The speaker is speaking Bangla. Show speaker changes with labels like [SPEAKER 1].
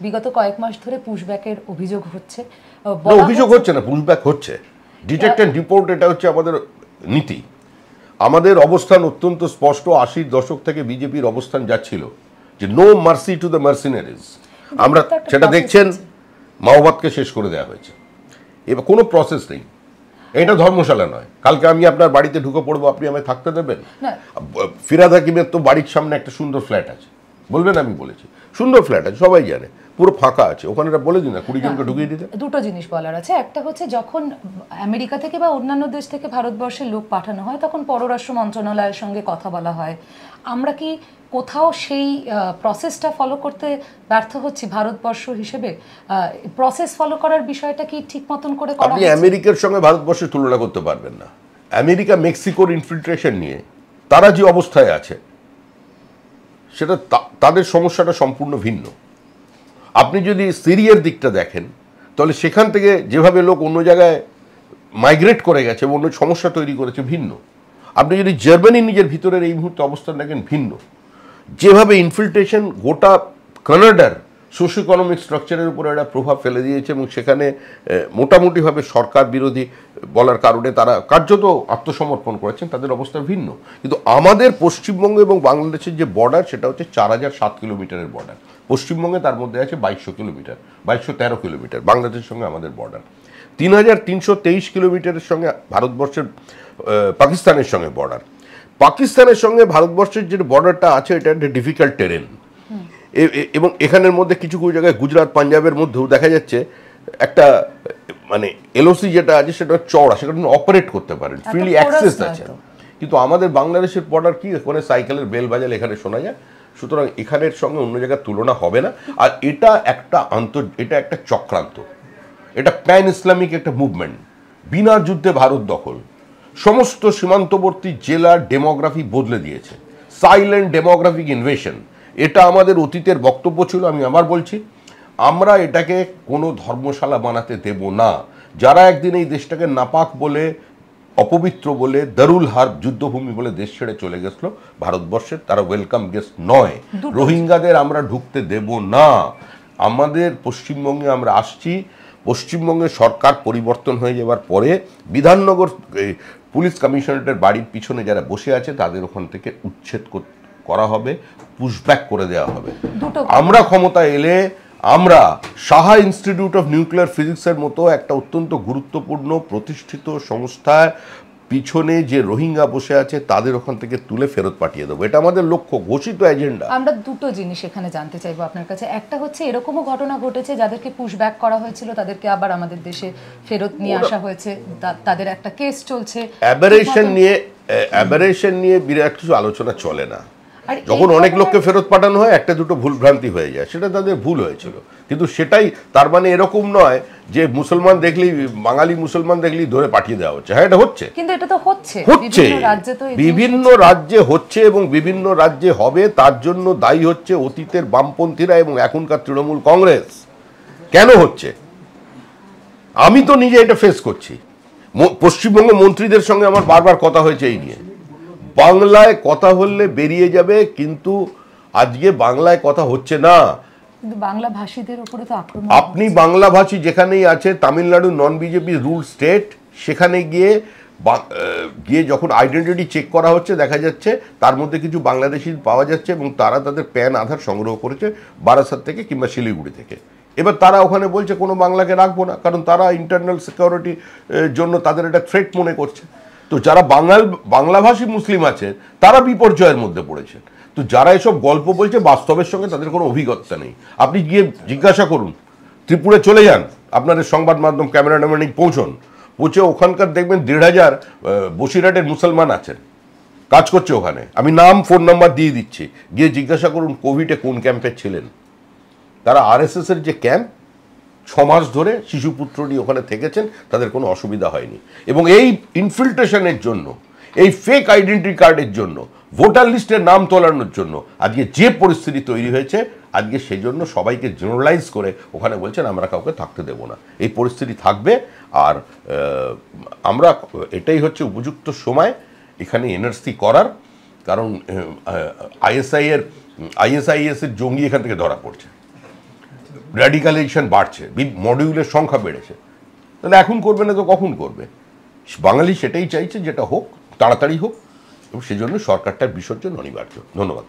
[SPEAKER 1] বিগত কয়েক মাস ধরে পুশব্যাকের অভিযোগ হচ্ছে।
[SPEAKER 2] অভিযোগ হচ্ছে না, পুশব্যাক হচ্ছে। ডিটেক্ট অ্যান্ড রিপোর্ট, এটা হচ্ছে আমাদের নীতি। আমাদের অবস্থান অত্যন্ত স্পষ্ট। 80-র দশক থেকে বিজেপির অবস্থান যাচ্ছিল যে নো মার্সি টু দ্য মার্সিনারিজ। আমরা সেটা দেখছেন, মাওবাদকে শেষ করে দেওয়া হয়েছে। এবার কোনো প্রসেস নেই, এটা ধর্মশালা নয়। কালকে আমি আপনার বাড়িতে ঢুকে পড়বো, আপনি আমায় থাকতে দেবেন? ফিরহাদ হাকিমের তো বাড়ির সামনে একটা সুন্দর ফ্ল্যাট আছে, বলবেন আমি বলেছি? সুন্দর ফ্ল্যাট আছে, সবাই জানে, পুরো ফাঁকা আছে, ওখানে বলে দিন না 20 জনকে ঢুকিয়ে দিতে।
[SPEAKER 1] দুটো জিনিস বলার আছে। একটা হচ্ছে যখন আমেরিকা থেকে বা অন্যান্য দেশ থেকে ভারতবর্ষের লোক পাঠানো হয় তখন পররাষ্ট্র মন্ত্রণালয়ের সঙ্গে কথা বলা হয়। আমরা কি কোথাও সেই প্রসেসটা ফলো করতে ব্যর্থ হচ্ছি ভারতবর্ষ হিসেবে? প্রসেস ফলো করার বিষয়টা কি ঠিক মতন করে করা?
[SPEAKER 2] আপনি আমেরিকার সঙ্গে ভারতবর্ষের তুলনা করতে পারবেন না। আমেরিকা মেক্সিকোর ইনফিল্ট্রেশন নিয়ে তারা যে অবস্থায় আছে, সেটা তাদের সমস্যাটা সম্পূর্ণ ভিন্ন। আপনি যদি সিরিয়ার দিকটা দেখেন, তাহলে সেখান থেকে যেভাবে লোক অন্য জায়গায় মাইগ্রেট করে গেছে, অন্য সমস্যা তৈরি করেছে, ভিন্ন। আপনি যদি জার্মানি নিজের ভিতরের এই মুহূর্তে অবস্থান দেখেন, ভিন্ন। যেভাবে ইনফিল্ট্রেশন গোটা কানাডার সোশ্য ইকোনমিক স্ট্রাকচারের উপরে একটা প্রভাব ফেলে দিয়েছে, এবং সেখানে মোটামুটিভাবে সরকার বিরোধী বলার কারণে তারা কার্যত আত্মসমর্পণ করেছেন, তাদের অবস্থা ভিন্ন। কিন্তু আমাদের পশ্চিমবঙ্গ এবং বাংলাদেশের যে বর্ডার, সেটা হচ্ছে 4007 কিলোমিটারের বর্ডার। পশ্চিমবঙ্গে তার মধ্যে আছে 2200 কিলোমিটার, 2213 কিলোমিটার বাংলাদেশের সঙ্গে আমাদের বর্ডার। 3323 কিলোমিটারের সঙ্গে ভারতবর্ষের পাকিস্তানের সঙ্গে বর্ডার। পাকিস্তানের সঙ্গে ভারতবর্ষের যে বর্ডারটা আছে, এটা একটা ডিফিকাল্ট টেরেন, এবং এখানের মধ্যে কিছু কিছু জায়গায় গুজরাট পাঞ্জাবের মধ্যেও দেখা যাচ্ছে একটা মানে এলওসি যেটা আছে সেটা চওড়া, সেটা অপারেট করতে পারেন, ফ্রিলি অ্যাক্সেস আছে। কিন্তু আমাদের বাংলাদেশের বর্ডার কি, ওখানে সাইকেলের বেল বাজালে এখানে শোনা যায়। সুতরাং এখানের সঙ্গে অন্য জায়গার তুলনা হবে না। আর এটা একটা চক্রান্ত, এটা প্যান ইসলামিক একটা মুভমেন্ট। বিনা যুদ্ধে ভারত দখল, সমস্ত সীমান্তবর্তী জেলার ডেমোগ্রাফি বদলে দিয়েছে, সাইলেন্ট ডেমোগ্রাফিক ইনভেশন। এটা আমাদের অতীতের বক্তব্য ছিল। আমি আবার বলছি, আমরা এটাকে কোনো ধর্মশালা বানাতে দেব না। যারা একদিন এই দেশটাকে নাপাক বলে, অপবিত্র বলে, দারুল হার্ব যুদ্ধভূমি বলে দেশ ছেড়ে চলে গেছিল ভারতবর্ষের, তারা ওয়েলকাম গেস্ট নয়। রোহিঙ্গাদের আমরা ঢুকতে দেব না। আমাদের পশ্চিমবঙ্গে আমরা আসছি, পশ্চিমবঙ্গের সরকার পরিবর্তন হয়ে যাওয়ার পরে বিধাননগর পুলিশ কমিশনারেটের বাড়ির পিছনে যারা বসে আছে তাদের ওখান থেকে উচ্ছেদ করা হবে, পুশব্যাক করে দেওয়া হবে। আমরা ক্ষমতা এলে আমরা সাহা ইনস্টিটিউট অফ নিউক্লিয়ার ফিজিক্সের মতো একটা অত্যন্ত গুরুত্বপূর্ণ প্রতিষ্ঠিত সংস্থার পিছনে যে রোহিঙ্গা বসে আছে তাদের ওখান থেকে তুলে ফেরত পাঠিয়ে দেবো। এটা আমাদের লক্ষ্য, ঘোষিত এজেন্ডা।
[SPEAKER 1] আমরা দুটো জিনিস এখানে জানতে চাইবো আপনার কাছে। একটা হচ্ছে এরকমও ঘটনা ঘটেছে যাদেরকে পুশব্যাক করা হয়েছিল তাদেরকে আবার আমাদের দেশে ফেরত নিয়ে আসা হয়েছে, তাদের একটা কেস চলছে।
[SPEAKER 2] অ্যাবারেশন নিয়ে বিরাট কিছু আলোচনা চলে না। যখন অনেক লোককে ফেরত পাঠানো হয়, একটা দুটো ভুল ভ্রান্তি হয়ে যায়, সেটা তাদের ভুল হয়েছিল। কিন্তু সেটাই তার মানে এরকম নয় যে মুসলমান দেখলেই, বাঙালি মুসলমান দেখলেই ধরে পাঠিয়ে দেওয়া হচ্ছে। হ্যাঁ, এটা হচ্ছে,
[SPEAKER 1] কিন্তু এটা তো হচ্ছে
[SPEAKER 2] বিভিন্ন রাজ্যে হচ্ছে এবং বিভিন্ন রাজ্যে হবে। তার জন্য দায়ী হচ্ছে অতীতের বামপন্থীরা এবং এখনকার তৃণমূল কংগ্রেস। কেন হচ্ছে? আমি তো নিজে এটা ফেস করছি। পশ্চিমবঙ্গ মন্ত্রীদের সঙ্গে আমার বারবার কথা হয়েছে এই নিয়ে। বাংলায় কথা হলে বেরিয়ে যাবে, কিন্তু আজকে বাংলায় কথা হচ্ছে না।
[SPEAKER 1] বাংলা ভাষীদের উপরে তো আক্রমণ।
[SPEAKER 2] আপনি বাংলা ভাষী যেখানেই আছে, তামিলনাড়ু নন বিজেপি রুল স্টেট, সেখানে গিয়ে যখন আইডেন্টিটি চেক করা হচ্ছে, দেখা যাচ্ছে তার মধ্যে কিছু বাংলাদেশি পাওয়া যাচ্ছে এবং তারা তাদের প্যান আধার সংগ্রহ করেছে বারাসাত থেকে কিংবা শিলিগুড়ি থেকে। এবার তারা ওখানে বলছে কোনো বাংলাকে রাখবো না, কারণ তারা ইন্টারনাল সিকিউরিটির জন্য তাদের একটা থ্রেট মনে করছে। তো যারা বাংলাভাষী মুসলিম আছে তারা বিপর্যয়ের মধ্যে পড়েছেন। তো যারা এসব গল্প বলছে, বাস্তবের সঙ্গে তাদের কোনো অভিজ্ঞতা নেই। আপনি গিয়ে জিজ্ঞাসা করুন, ত্রিপুরে চলে যান, আপনাদের সংবাদ মাধ্যম ক্যামেরাম্যান পৌঁছে ওখানকার দেখবেন 1500 বসিরহাটের মুসলমান আছেন, কাজ করছে ওখানে। আমি নাম ফোন নাম্বার দিয়ে দিচ্ছি, গিয়ে জিজ্ঞাসা করুন কোভিডে কোন ক্যাম্পে ছিলেন। তারা আরএসএস এর যে ক্যাম্প, 6 মাস ধরে শিশুপুত্র নিয়ে ওখানে থেকেছেন, তাদের কোনো অসুবিধা হয়নি। এবং এই ইনফিল্ট্রেশনের জন্য, এই ফেক আইডেন্টি কার্ডের জন্য, ভোটার লিস্টের নাম তোলানোর জন্য আজকে যে পরিস্থিতি তৈরি হয়েছে, আজকে সেই জন্য সবাইকে জেনারেলাইজ করে ওখানে বলছেন আমরা কাউকে থাকতে দেব না। এই পরিস্থিতি থাকবে। আর আমরা, এটাই হচ্ছে উপযুক্ত সময় এখানে এনআরসি করার, কারণ আইএসআইএস এর জঙ্গি এখান থেকে ধরা পড়ছে। র্যাডিকালাইজেশন বাড়ছে, মডিউলের সংখ্যা বেড়েছে, তাহলে এখন করবে না তো কখন করবে? বাঙালি সেটাই চাইছে, যেটা হোক, তাড়াতাড়ি হোক, এবং সেজন্য সরকারটার বিসর্জন অনিবার্য। ধন্যবাদ।